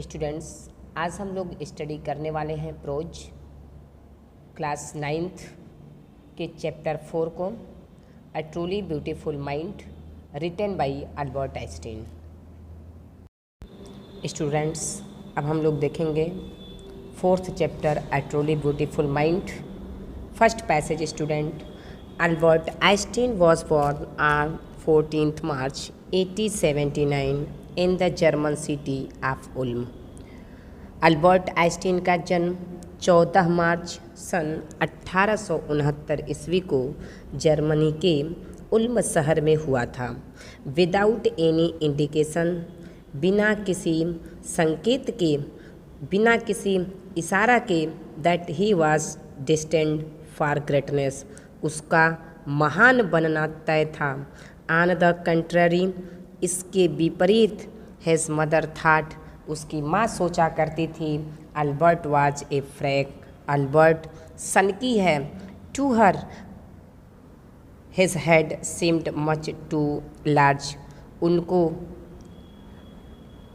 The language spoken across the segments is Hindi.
स्टूडेंट्स, आज हम लोग स्टडी करने वाले हैं प्रोज क्लास 9th के चैप्टर 4 को, a truly beautiful mind, written by Albert Einstein. Students, अब हम लोग देखेंगे 4th chapter, a truly beautiful mind. First passage student, Albert Einstein was born on 14th March 1879 in the German city of Ulm. Albert Einstein का जन्म 14 मार्च सन 1869 ईस्वी को जर्मनी के उल्म शहर में हुआ था। विदाउट एनी इंडिकेशन, बिना किसी संकेत के, बिना किसी इशारा के, that he was distend for greatness, उसका महान बनना तय था। ऑन द कंट्ररी, इसके विपरीत, हिज मदर थाट, उसकी माँ सोचा करती थी, Albert was a freak, Albert सनकी है। To her his head seemed much too large, उनको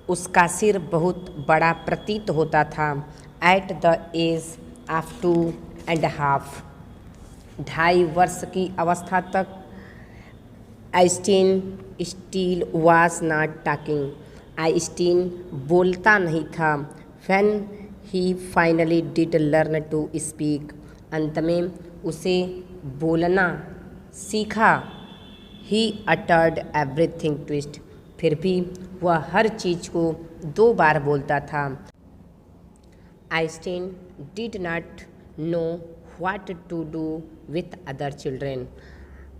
उसका सिर बहुत बड़ा प्रतीत होता था। एट द एज ऑफ 2.5, 2.5 वर्ष की अवस्था तक Einstein still was not talking, Einstein बोलता नहीं था। When he finally did learn to speak, अंत में उसे बोलना सीखा। ही अटर्ड एवरीथिंग ट्विस्ट, फिर भी वह हर चीज़ को 2 बार बोलता था। Einstein did not know what to do with other children,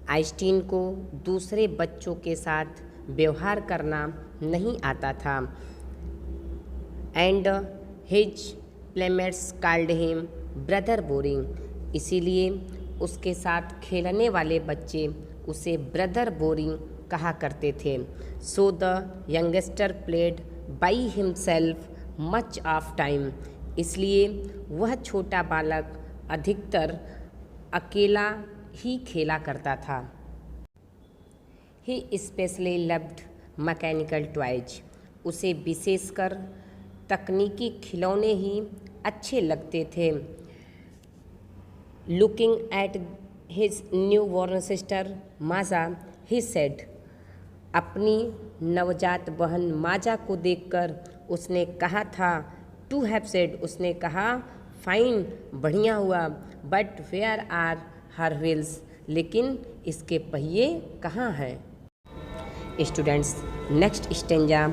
Einstein को दूसरे बच्चों के साथ व्यवहार करना नहीं आता था। And his playmates called him brother boring, इसीलिए उसके साथ खेलने वाले बच्चे उसे ब्रदर बोरिंग कहा करते थे। So the youngster played by himself much of time, इसलिए वह छोटा बालक अधिकतर अकेला ही खेला करता था। ही स्पेशली लव्ड मैकेनिकल टॉयज, उसे विशेषकर तकनीकी खिलौने ही अच्छे लगते थे। Looking at his new born sister Maaza, he said, अपनी नवजात बहन माजा को देखकर उसने कहा था, टू हैव सेड, उसने कहा, फाइन, बढ़िया हुआ, but where are her wheels, लेकिन इसके पहिए कहाँ हैं। Students, next stanza,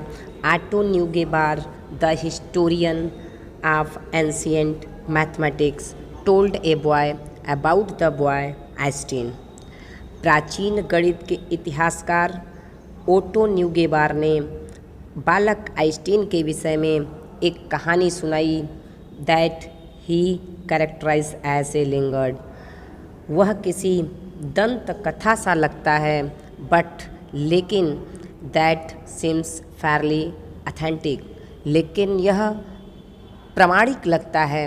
Otto Neugebauer the historian of ancient mathematics told a boy about the boy Einstein. प्राचीन गणित के इतिहासकार ओटो न्यूगेबार ने बालक आइंस्टीन के विषय में एक कहानी सुनाई। That he characterise as a lingered, वह किसी दंत कथा सा लगता है, बट लेकिन दैट सिम्स फेयरली अथेंटिक, लेकिन यह प्रमाणिक लगता है।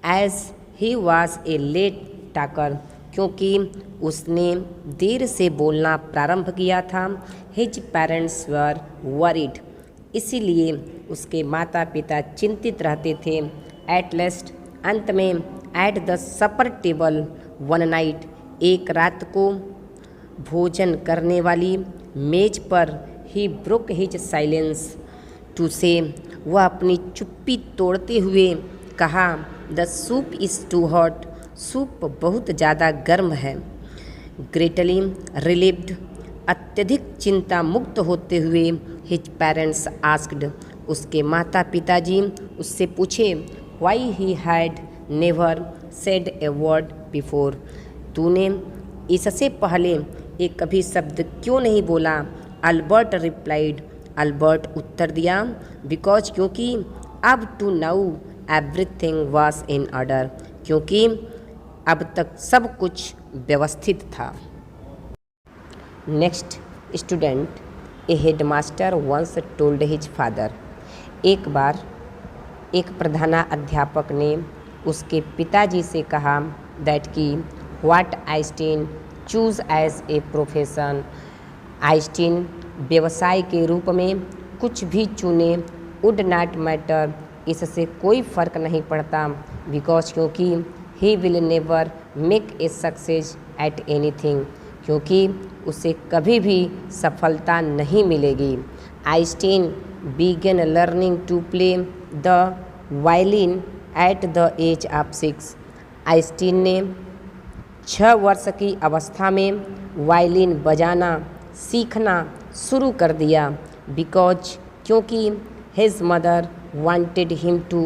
As he was a late talker, क्योंकि उसने देर से बोलना प्रारंभ किया था। हिज पेरेंट्स वर वरीड, इसीलिए उसके माता पिता चिंतित रहते थे। एट लास्ट, अंत में, at the supper table one night, एक रात को भोजन करने वाली मेज पर, he broke his silence to say, वह अपनी चुप्पी तोड़ते हुए कहा, the soup is too hot, soup बहुत ज़्यादा गर्म है। ग्रेटली रिलीव्ड, अत्यधिक चिंता मुक्त होते हुए, हिज पेरेंट्स आस्क्ड, उसके माता पिताजी उससे पूछे, why he had never said a word before, तूने इससे पहले एक कभी शब्द क्यों नहीं बोला। अल्बर्ट रिप्लाइड, अल्बर्ट उत्तर दिया, बिकॉज, क्योंकि, up to now everything was in order, क्योंकि अब तक सब कुछ व्यवस्थित था। Next student, a headmaster once told his father, एक बार एक प्रधानाध्यापक ने उसके पिताजी से कहा, दैट की what Einstein chose as a profession, Einstein व्यवसाय के रूप में कुछ भी चुने वुड नॉट मैटर, इससे कोई फ़र्क नहीं पड़ता, बिकॉज क्योंकि he will never make a success at anything, क्योंकि उसे कभी भी सफलता नहीं मिलेगी। Einstein began learning to play the violin at the age of 6। Einstein ने 6 वर्ष की अवस्था में वायलिन बजाना सीखना शुरू कर दिया, बिकॉज क्योंकि his mother wanted him to,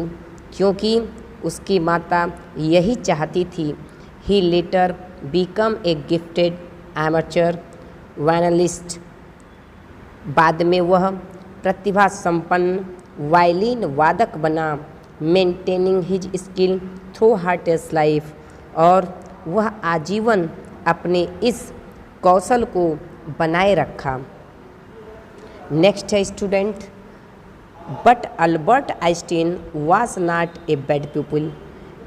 क्योंकि उसकी माता यही चाहती थी। He later become a gifted amateur violinist, बाद में वह प्रतिभा संपन्न वायलिन वादक बना। Maintaining his skill throughout life, और वह आजीवन अपने इस कौशल को बनाए रखा। नेक्स्ट है student, but Albert Einstein was not a bad pupil,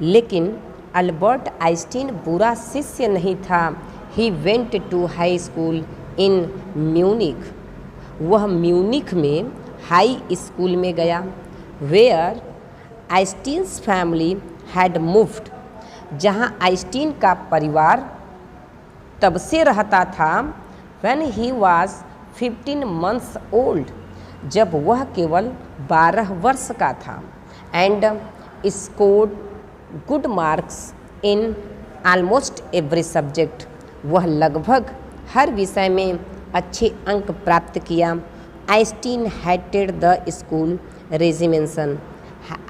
लेकिन अल्बर्ट आइंस्टीन बुरा शिष्य नहीं था। He went to high school in Munich, वह म्यूनिख में हाई स्कूल में गया। Where Einstein's family had moved, जहाँ आइंस्टीन का परिवार तब से रहता था। When he was 15 months old, जब वह केवल 12 वर्ष का था। And scored good marks in almost every subject, वह लगभग हर विषय में अच्छे अंक प्राप्त किया। Einstein hated the school regimentation,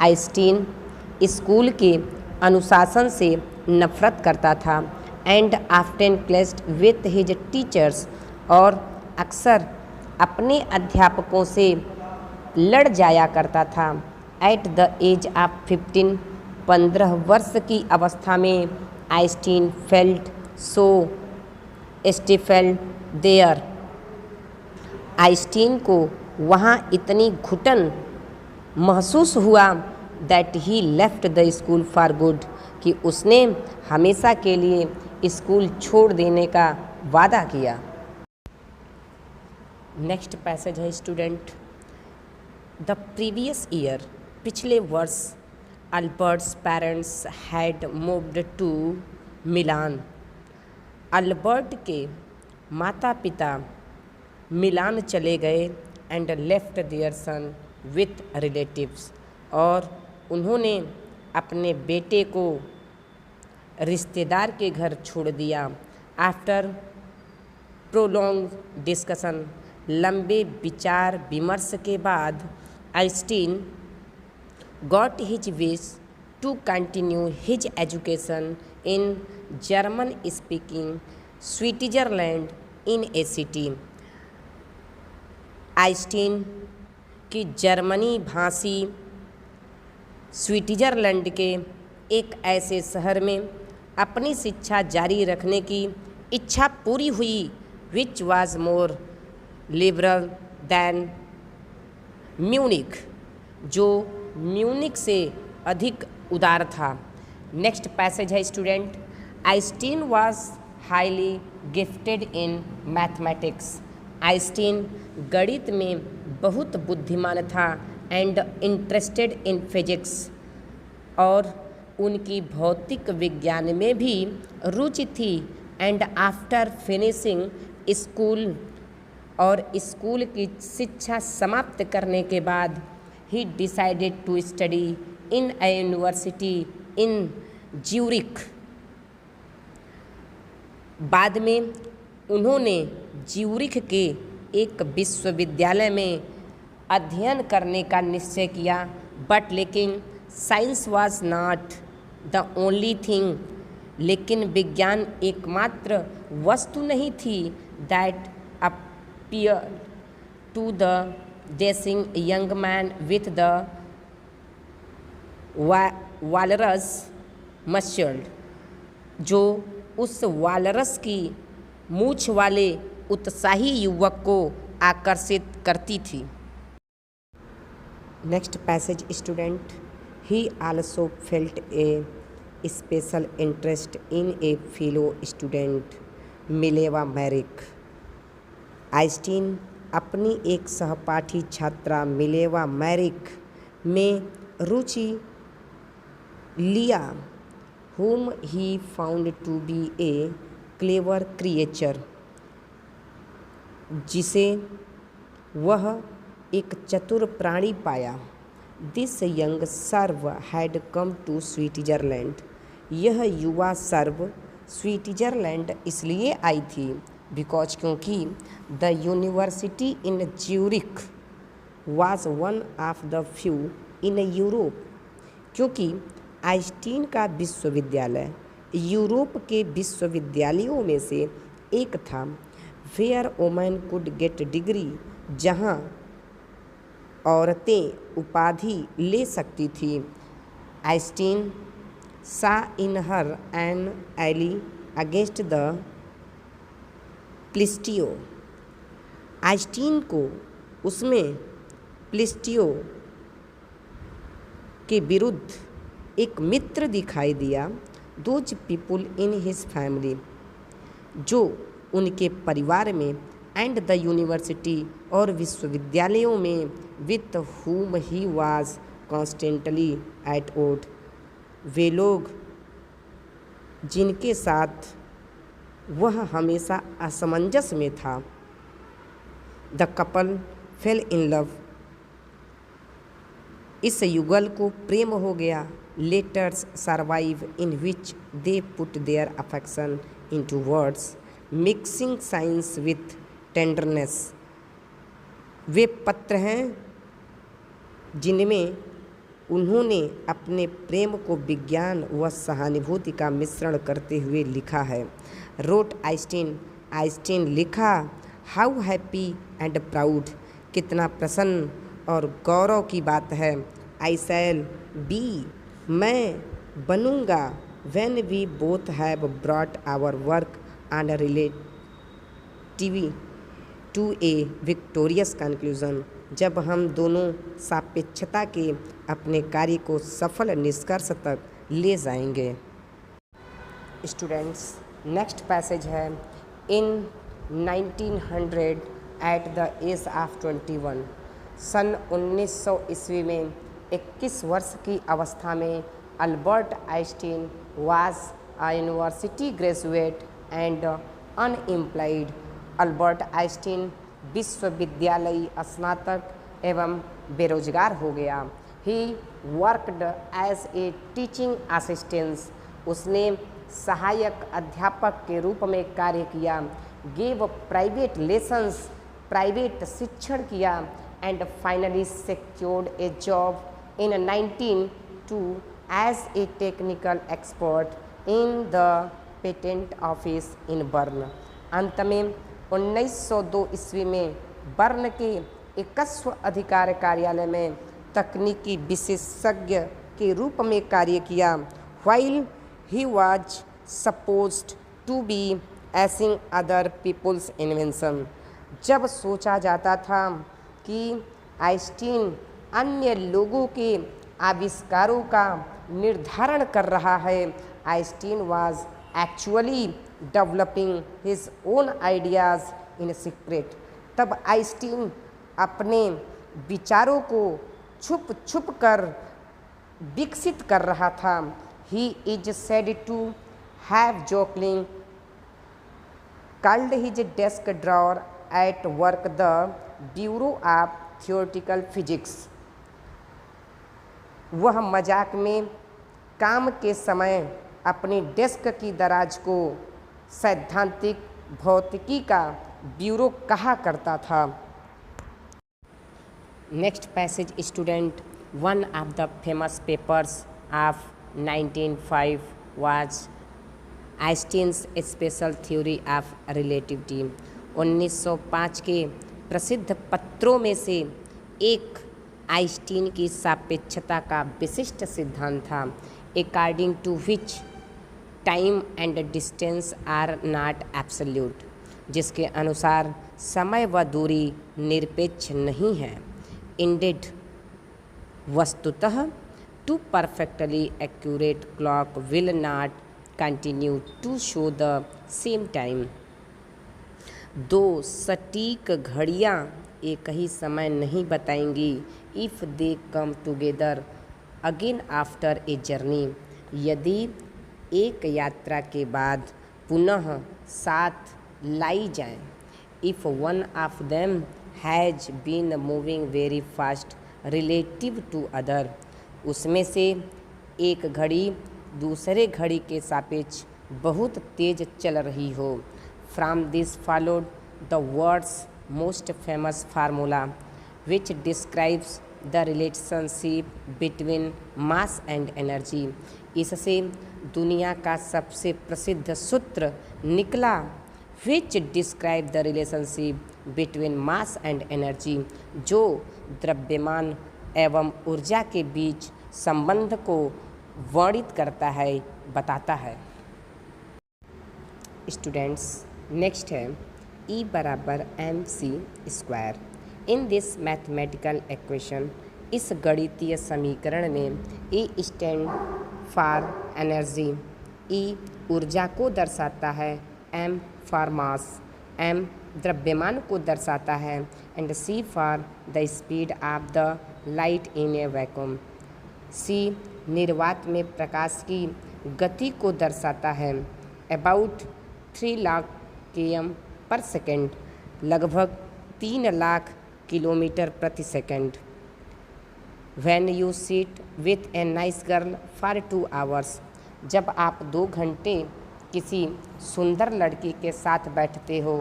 Einstein school के अनुशासन से नफरत करता था। And often clashed with his teachers, और अक्सर अपने अध्यापकों से लड़ जाया करता था। एट द एज ऑफ 15, 15 वर्ष की अवस्था में Einstein felt so stifled there, Einstein को वहाँ इतनी घुटन महसूस हुआ that he left the school for good, कि उसने हमेशा के लिए स्कूल छोड़ देने का वादा किया। नेक्स्ट पैसेज है स्टूडेंट, द प्रीवियस ईयर, पिछले वर्ष Albert's parents had moved to Milan, Albert के माता पिता मिलान चले गए। And left their son with relatives, और उन्होंने अपने बेटे को रिश्तेदार के घर छोड़ दिया। आफ्टर प्रोलॉन्ग डिस्कशन, लंबे विचार विमर्श के बाद Einstein got his wish to continue his education in German speaking Switzerland in a city. Einstein की जर्मनी भाषी स्विट्जरलैंड के एक ऐसे शहर में अपनी शिक्षा जारी रखने की इच्छा पूरी हुई, which was more liberal than Munich, जो म्यूनिख से अधिक उदार था। नेक्स्ट पैसेज है student, Einstein was highly gifted in mathematics, Einstein गणित में बहुत बुद्धिमान था। एंड इंटरेस्टेड इन फिजिक्स, और उनकी भौतिक विज्ञान में भी रुचि थी। एंड आफ्टर फिनिशिंग स्कूल, और स्कूल की शिक्षा समाप्त करने के बाद he decided to study in a university in Zurich, बाद में उन्होंने ज्यूरिख के एक विश्वविद्यालय में अध्ययन करने का निश्चय किया। बट लेकिन science was not the only thing, लेकिन विज्ञान एकमात्र वस्तु नहीं थी। That appear to the dashing young man with the walrus moustache, जो उस वालरस की मूछ वाले उत्साही युवक को आकर्षित करती थी। Next passage student, he also felt a special interest in a fellow student Mileva Maric, Einstein अपनी एक सहपाठी छात्रा मिलेवा मैरिक में रुचि लिया, whom he found to be a clever creature, जिसे वह एक चतुर प्राणी पाया। This young Serb had come to Switzerland, यह युवा सर्व स्विट्जरलैंड इसलिए आई थी बिकॉज क्योंकि the university in Zurich was one of the few in Europe, क्योंकि आइंस्टीन का विश्वविद्यालय यूरोप के विश्वविद्यालयों में से एक था, where women could get degree, जहाँ औरतें उपाधि ले सकती थी। Einstein saw in her an ally against the philistines, Einstein को उसमें प्लिस्टियो के विरुद्ध एक मित्र दिखाई दिया। Those people in his family, जो उनके परिवार में, एंड द यूनिवर्सिटी और विश्वविद्यालयों में, with whom he was constantly at odds, वे लोग जिनके साथ वह हमेशा असमंजस में था। The couple fell in love, इस युगल को प्रेम हो गया। Letters survive in which they put their affection into words, mixing science with tenderness, वे पत्र हैं जिनमें उन्होंने अपने प्रेम को विज्ञान व सहानुभूति का मिश्रण करते हुए लिखा है। रोट आइंस्टीन, आइंस्टीन लिखा, हाउ हैप्पी एंड प्राउड, कितना प्रसन्न और गौरव की बात है। आई शैल बी, मैं बनूंगा। When we both have brought our work and relative to a victorious conclusion, जब हम दोनों सापेक्षता के अपने कार्य को सफल निष्कर्ष तक ले जाएंगे। स्टूडेंट्स, नेक्स्ट पैसेज है, in 1900 at the age of 21, सन 1900 ईस्वी में 21 वर्ष की अवस्था में Albert Einstein was a university graduate and unemployed, Albert Einstein विश्वविद्यालयी स्नातक एवं बेरोजगार हो गया। He worked as a teaching assistants, उसने सहायक अध्यापक के रूप में कार्य किया। गेव प्राइवेट लेसन्स, प्राइवेट शिक्षण किया। And finally secured a job in 1902 as a technical expert in the patent office in Bern, अंत में 1902 ईस्वी में बर्न के एकस्व अधिकार कार्यालय में तकनीकी विशेषज्ञ के रूप में कार्य किया। While he was supposed to be assessing other people's invention, जब सोचा जाता था कि आइंस्टीन अन्य लोगों के आविष्कारों का निर्धारण कर रहा है, Einstein was actually developing his own ideas in secret, तब आइंस्टीन अपने विचारों को छुप छुप कर विकसित कर रहा था। He is said to have jokingly called his desk drawer at work the bureau of theoretical physics, वह मजाक में काम के समय अपनी डेस्क की दराज को सैद्धांतिक भौतिकी का ब्यूरो कहा करता था। Next passage student, one of the famous papers of 1905 was Einstein's special theory of relativity. 1905 के प्रसिद्ध पत्रों में से एक आइंस्टीन की सापेक्षता का विशिष्ट सिद्धांत था, according to which time and distance are not absolute, जिसके अनुसार समय व दूरी निरपेक्ष नहीं है। इंडेड, वस्तुतः two perfectly accurate clock will not continue to show the same time, दो सटीक घड़ियाँ एक ही समय नहीं बताएंगी if they come together again after a journey. यदि एक यात्रा के बाद पुनः साथ लाई जाए। If one of them has been moving very fast relative to other, उसमें से एक घड़ी दूसरे घड़ी के सापेक्ष बहुत तेज चल रही हो। From this followed the words most famous formula which describes the relationship between mass and energy. इससे दुनिया का सबसे प्रसिद्ध सूत्र निकला विच describe the relationship between mass and energy, जो द्रव्यमान एवं ऊर्जा के बीच संबंध को वर्णित करता है, बताता है। स्टूडेंट्स, नेक्स्ट है E बराबर mc²। In this mathematical equation, इस गणितीय समीकरण में E stand for energy, E ऊर्जा को दर्शाता है, m फॉर मास, m द्रव्यमान को दर्शाता है, and c for the speed of the light in A vacuum, c निर्वात में प्रकाश की गति को दर्शाता है, अबाउट 3 लाख km पर सेकेंड, लगभग 3 लाख किलोमीटर प्रति second. When you sit with a nice girl for 2 hours, जब आप 2 घंटे किसी सुंदर लड़की के साथ बैठते हो,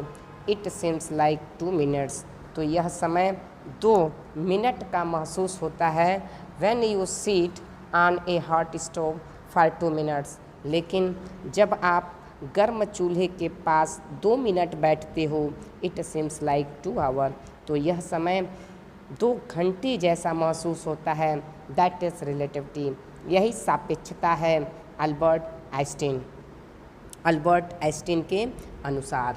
इट सीम्स लाइक 2 मिनट्स, तो यह समय 2 मिनट का महसूस होता है। When you sit on a hot stove for 2 minutes, लेकिन जब आप गर्म चूल्हे के पास 2 मिनट बैठते हो, इट सीम्स लाइक 2 आवर, तो यह समय 2 घंटे जैसा महसूस होता है। दैट इज रिलेटिविटी, यही सापेक्षता है अल्बर्ट आइंस्टीन के अनुसार।